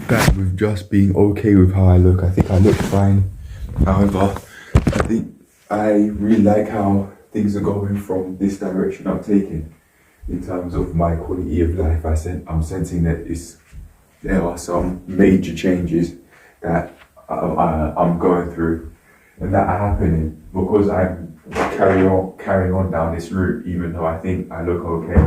that with just being okay with how I look. I think I look fine. However, I think I really like how things are going from this direction I'm taking in terms of my quality of life. I'm sensing that there are some major changes that I'm going through and that are happening because I'm carrying on down this route. Even though I think I look okay,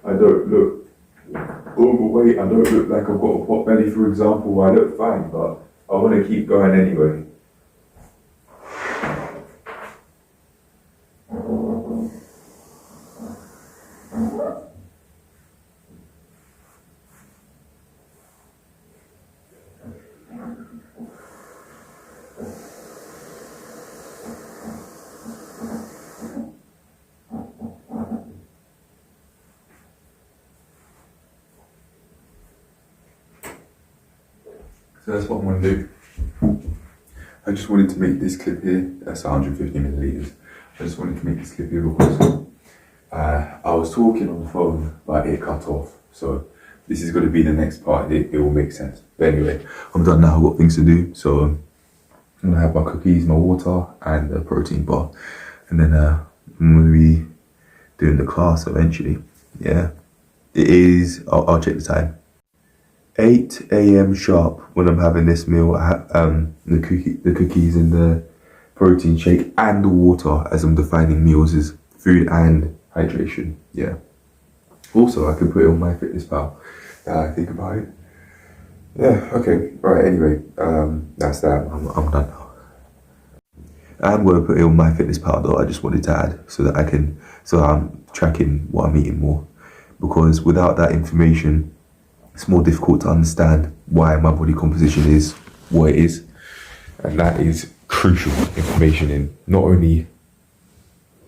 I don't look overweight. I don't look like I've got a pot belly, for example. I look fine, but I want to keep going anyway. So that's what I'm going to do. I just wanted to make this clip here. That's 150 milliliters. I just wanted to make this clip here because I was talking on the phone, but it cut off. So this is going to be the next part. It will make sense. But anyway, I'm done now. I've got things to do. So I'm going to have my cookies, my water, and a protein bar. And then I'm going to be doing the class eventually. Yeah. It is, I'll check the time. 8 a.m. sharp when I'm having this meal. I have the cookies and the protein shake and the water, as I'm defining meals as food and hydration. Yeah. Also, I can put it on MyFitnessPal. I think about it. Yeah. Okay. Right. Anyway, that's that. I'm done now. I'm going to put it on MyFitnessPal though. I just wanted to add so I'm tracking what I'm eating more, because without that information, it's more difficult to understand why my body composition is what it is. And that is crucial information in not only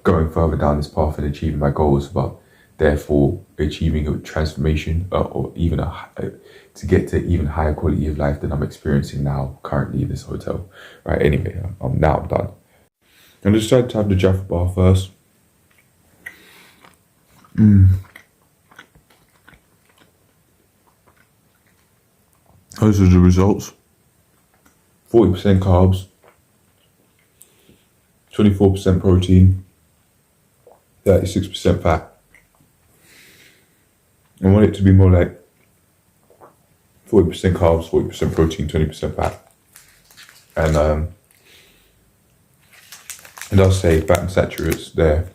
going further down this path and achieving my goals, but therefore achieving a transformation or even to get to even higher quality of life than I'm experiencing now currently in this hotel. Right, anyway, I'm done. I decided to have the Jaffa bar first. Those are the results. 40% carbs, 24% protein, 36% fat. I want it to be more like 40% carbs, 40% protein, 20% fat. And it does say fat and saturates there.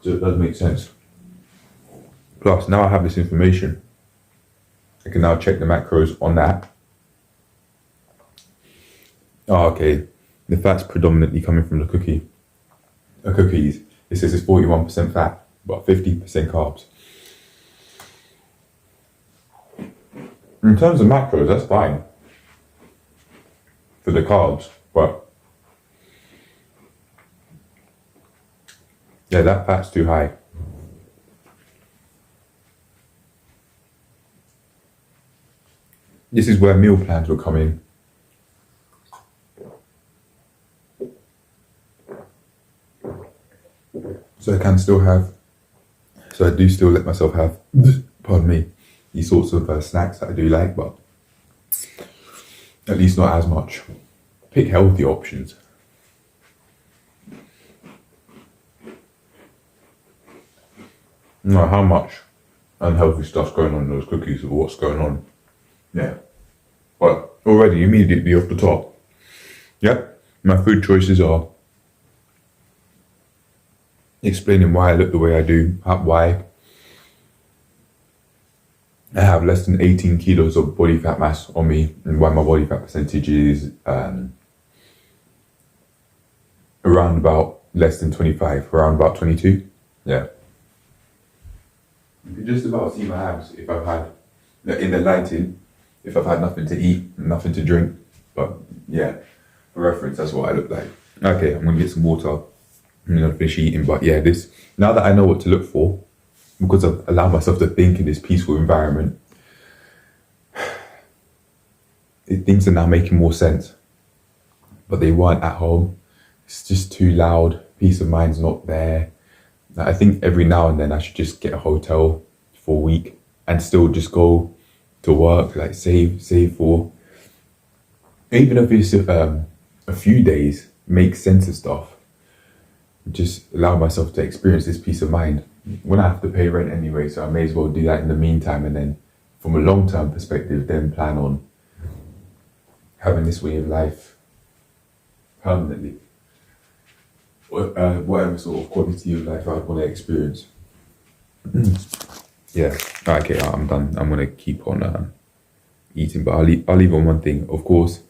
So it does make sense. Plus, now I have this information, I can now check the macros on that. Oh, okay. The fat's predominantly coming from the cookies. It says it's 41% fat, but 50% carbs. In terms of macros, that's fine for the carbs, but yeah, that fat's too high. This is where meal plans will come in. So I do still let myself have, pardon me, these sorts of snacks that I do like, but at least not as much. Pick healthy options. No, how much unhealthy stuff's going on in those cookies or what's going on. Yeah. But already, immediately off the top, yep, my food choices are explaining why I look the way I do, why I have less than 18 kilos of body fat mass on me, and why my body fat percentage is around about less than 25, around about 22. Yeah. You can just about see my abs if I've had, in the lighting, if I've had nothing to eat, nothing to drink. But yeah, for reference, that's what I look like. Okay, I'm gonna get some water. I'm gonna finish eating, but yeah, now that I know what to look for, because I've allowed myself to think in this peaceful environment, things are now making more sense. But they weren't at home. It's just too loud. Peace of mind's not there. I think every now and then I should just get a hotel for a week and still just go to work, like save for, even if it's a few days, make sense of stuff. Just allow myself to experience this peace of mind when I have to pay rent anyway. So I may as well do that in the meantime, and then from a long-term perspective, then plan on having this way of life permanently. Whatever sort of quality of life I'd want to experience. Yeah. Okay, I'm done. I'm gonna keep on eating, but I'll leave on one thing. Of course,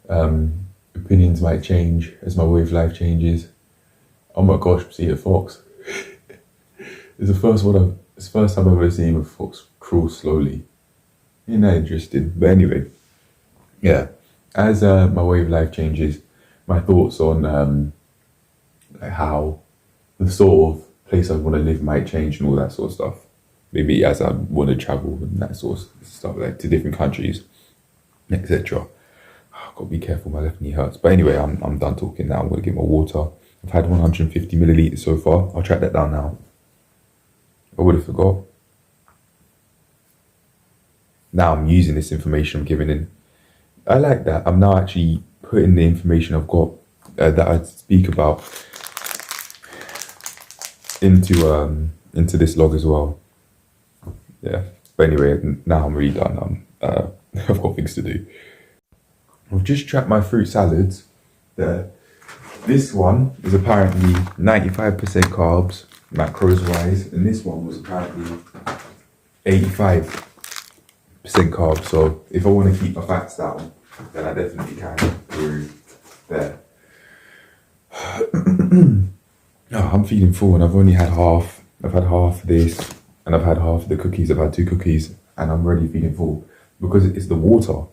opinions might change as my way of life changes. Oh my gosh, see a fox. It's the first time I've ever seen a fox crawl slowly. Isn't that interesting? But anyway, yeah. As my way of life changes, my thoughts on like how the sort of place I want to live might change and all that sort of stuff. Maybe as I want to travel and that sort of stuff, like to different countries, etc. I've got to be careful, my left knee hurts. But anyway, I'm done talking now. I'm going to get my water. I've had 150 milliliters so far. I'll track that down now. I would have forgot. Now I'm using this information I'm giving in. I like that. I'm now actually putting the information I've got that I speak about into this log as well. Yeah. But anyway, now I'm really done. I've got things to do. I've just tracked my fruit salads there. This one is apparently 95% carbs, macros wise, and this one was apparently 85% carbs. So if I want to keep my fats down, then I definitely can through there. Oh, I'm feeling full, and I've only had half. I've had half of this, and I've had half of the cookies. I've had 2 cookies, and I'm already feeling full because it's the water.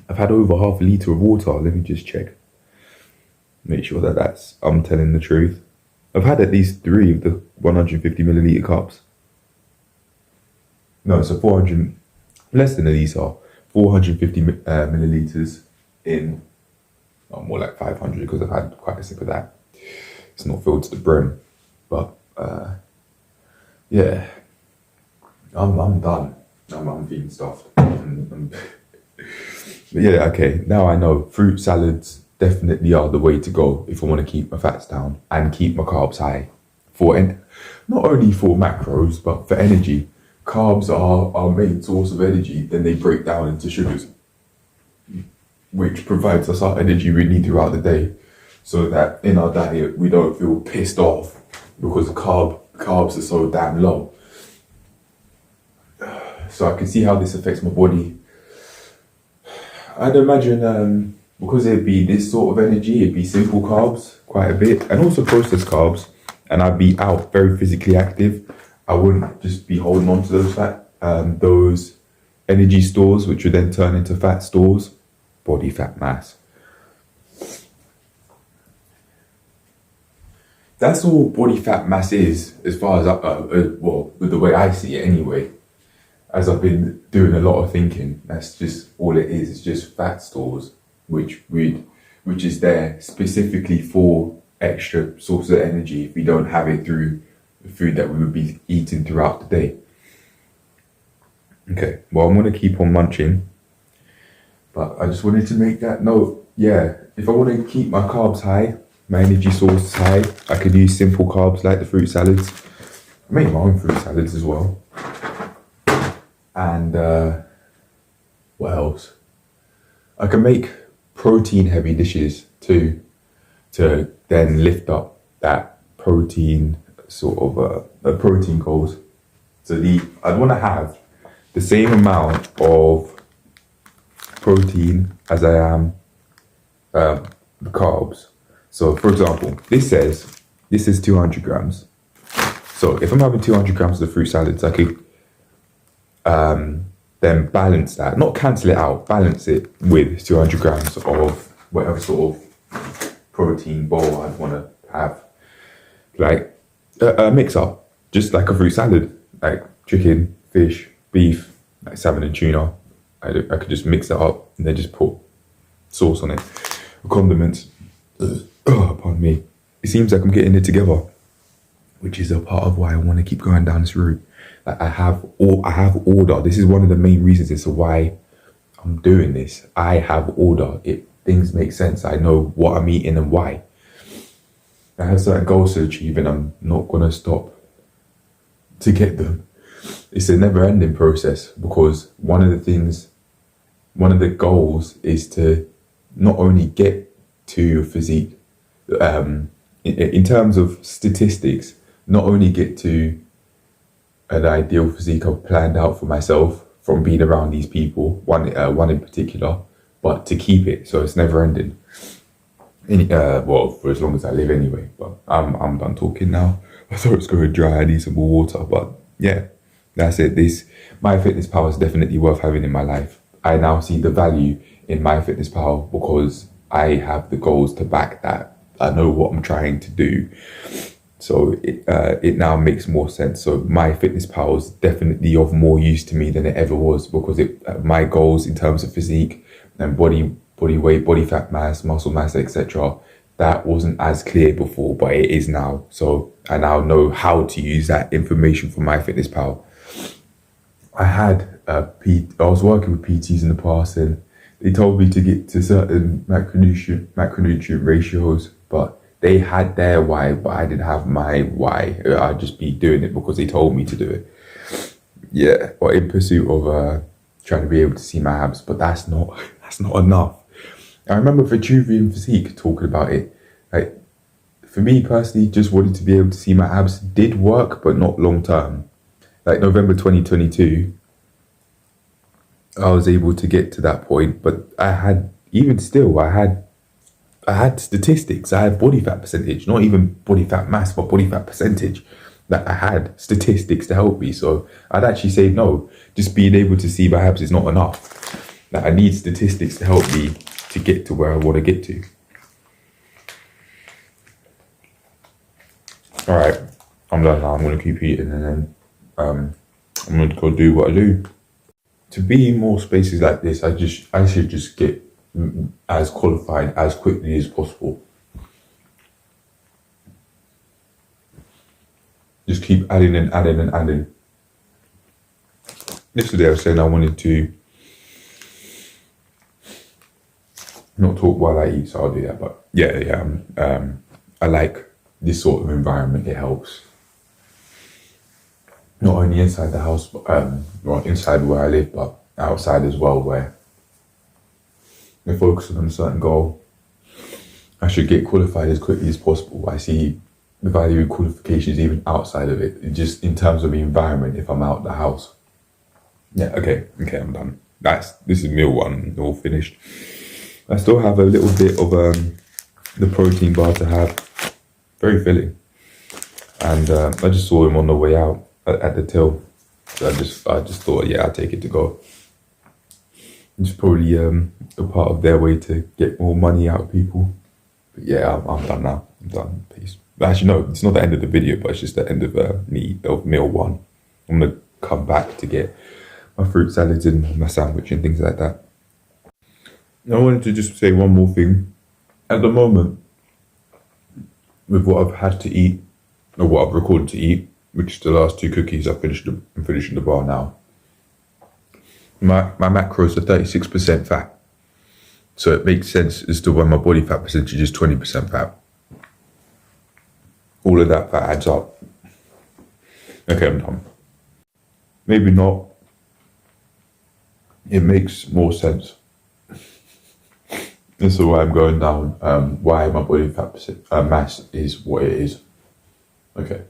I've had over half a litre of water. Let me just check. Make sure that I'm telling the truth. I've had at least 3 of the 150 milliliter cups. No, so 400, less than a litre, 450 milliliters in, more like 500 because I've had quite a sip of that. It's not filled to the brim, but yeah, I'm done. I'm feeling stuffed. But yeah, okay, now I know fruit salads definitely are the way to go if I want to keep my fats down and keep my carbs high. Not only for macros, but for energy. Carbs are our main source of energy, then they break down into sugars, which provides us our energy we need throughout the day, so that in our diet we don't feel pissed off because carbs are so damn low. So I can see how this affects my body. I'd imagine because it'd be this sort of energy, it'd be simple carbs quite a bit, and also processed carbs, and I'd be out very physically active. I wouldn't just be holding on to those energy stores, which would then turn into fat stores, body fat mass. That's all body fat mass is, as far as well, the way I see it anyway. As I've been doing a lot of thinking, that's just all it is. It's just fat stores, which is there specifically for extra source of energy if we don't have it through the food that we would be eating throughout the day. Okay, well, I'm going to keep on munching, but I just wanted to make that note. Yeah, if I want to keep my carbs high, my energy source high, I could use simple carbs like the fruit salads. I make my own fruit salads as well. And what else? I can make protein heavy dishes too, to then lift up that protein sort of protein goals. So I'd want to have the same amount of protein as I am the carbs. So for example, this is 200 grams. So if I'm having 200 grams of the fruit salads, I could then balance that, not cancel it out, balance it with 200 grams of whatever sort of protein bowl I'd want to have. Like a mix up, just like a fruit salad, like chicken, fish, beef, like salmon and tuna. I could just mix it up and then just put sauce on it, condiments. Oh, pardon me. It seems like I'm getting it together, which is a part of why I want to keep going down this route. Like I have order. This is one of the main reasons as to why I'm doing this. I have order. Things make sense. I know what I'm eating and why. I have certain goals to achieve and I'm not gonna stop to get them. It's a never ending process because one of the goals is to not only get to your physique, in terms of statistics, not only get to an ideal physique I've planned out for myself from being around these people, one in particular, but to keep it so it's never ending. Well, for as long as I live anyway. But I'm done talking now. I thought it was going dry. I need some more water. But yeah, that's it. MyFitnessPal is definitely worth having in my life. I now see the value in MyFitnessPal because I have the goals to back that. I know what I'm trying to do. So it now makes more sense. So MyFitnessPal is definitely of more use to me than it ever was because my goals in terms of physique and body weight, body fat mass, muscle mass, etc. That wasn't as clear before, but it is now. So I now know how to use that information from MyFitnessPal. I was working with PTs in the past and they told me to get to certain macronutrient ratios, but they had their why, but I didn't have my why. I'd just be doing it because they told me to do it. Yeah, or in pursuit of trying to be able to see my abs, but that's not enough. I remember Vitruvian Physique talking about it. Like, for me personally, just wanting to be able to see my abs did work, but not long term. Like November 2022, I was able to get to that point, but I had statistics. I had body fat percentage, not even body fat mass, but body fat percentage. That I had statistics to help me. So I'd actually say no, just being able to see my abs is not enough. Like I need statistics to help me to get to where I want to get to. All right, I'm done now. I'm going to keep eating and then I'm going to go do what I do. To be in more spaces like this, I should just get as qualified as quickly as possible. Just keep adding and adding and adding. Yesterday I was saying I wanted to not talk while I eat, so I'll do that. But yeah, I like this sort of environment. It helps. Not only inside the house, but inside where I live, but outside as well, where we're focusing on a certain goal. I should get qualified as quickly as possible. I see the value in qualifications even outside of it, just in terms of the environment if I'm out of the house. Yeah, okay, I'm done. This is meal one, all finished. I still have a little bit of the protein bar to have, very filling. And I just saw him on the way out at the till. So I just thought, yeah, I'll take it to go. It's probably a part of their way to get more money out of people. But yeah, I'm done now. I'm done. Peace. Actually, no, it's not the end of the video, but it's just the end of meal one. I'm gonna come back to get my fruit salads and my sandwich and things like that. I wanted to just say one more thing. At the moment, with what I've had to eat, or what I've recorded to eat, which is the last 2 cookies, I'm finishing the bar now. My macros are 36% fat. So it makes sense as to why my body fat percentage is 20% fat. All of that fat adds up. Okay, I'm done. Maybe not. It makes more sense. This is why I'm going down, why my body fat mass is what it is. Okay.